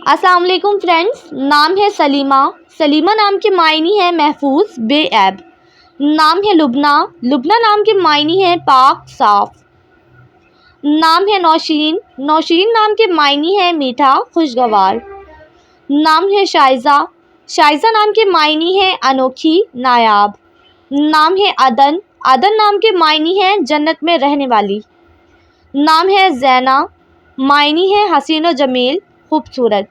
अस्सलाम वालेकुम फ्रेंड्स, नाम है सलीमा। सलीमा नाम के मायने हैं महफूज बेऐब। नाम है लुबना। लुबना नाम के मायने हैं पाक साफ। नाम है नौशीन। नौशीन नाम के मायने हैं मीठा खुशगवार। नाम है शाइजा। शाइजा नाम के मायने हैं अनोखी नायाब। नाम है अदन। अदन नाम के मायने हैं जन्नत में रहने वाली। नाम है ज़ैना। मायने हैं हसीन व जमील खूबसूरत।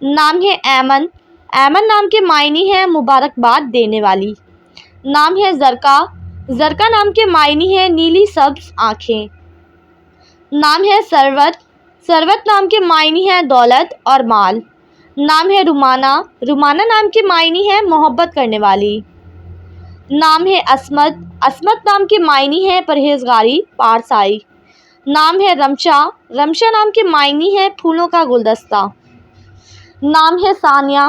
नाम है ऐमन। ऐमन नाम के मायने हैं मुबारकबाद देने वाली। नाम है ज़रका। ज़रका नाम के मायने हैं नीली सब्ज़ आँखें। नाम है सरवत। सरवत नाम के मायने हैं दौलत और माल। नाम है रुमाना। रुमाना नाम के मायने हैं मोहब्बत करने वाली। नाम है असमत। असमत नाम के मायने हैं परहेजगारी पारसाई। नाम है रमशा। रमशा नाम के मायने हैं फूलों का गुलदस्ता। नाम है सानिया।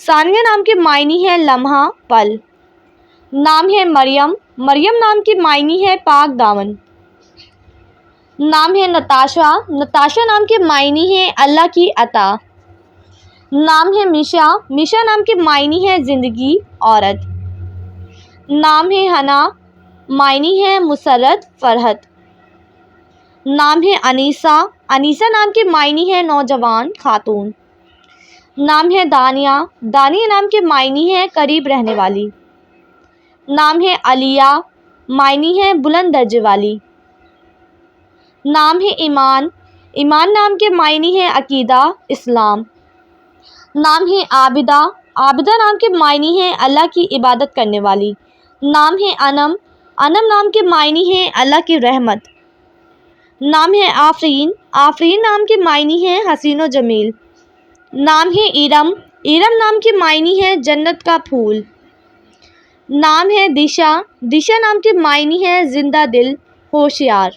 सानिया नाम के मायने हैं लम्हा पल। नाम है मरियम। मरियम नाम के मायने हैं पाक दामन। नाम है नताशा। नताशा नाम के मायने हैं अल्लाह की अता। नाम है मिशा। मिशा नाम के मायने हैं ज़िंदगी औरत। नाम है हना। मायने हैं मुसरत फरहत। नाम है अनीसा। अनीसा नाम के मायने हैं नौजवान खातून। नाम है दानिया। दानिया नाम के मायने हैं करीब रहने वाली। नाम है अलिया। मायने हैं बुलंद दर्जे वाली। नाम है ईमान। ईमान नाम के मायने हैं अकीदा इस्लाम। नाम है आबिदा। आबिदा नाम के मायने हैं अल्लाह की इबादत करने वाली। नाम है अनम। अनम नाम के मायने हैं अल्लाह की रहमत। नाम है आफरीन। आफरीन नाम के मायने हैं हसीन व जमील। नाम है इरम। इरम नाम के मायने हैं जन्नत का फूल। नाम है दिशा। दिशा नाम के मायने हैं जिंदा दिल होशियार।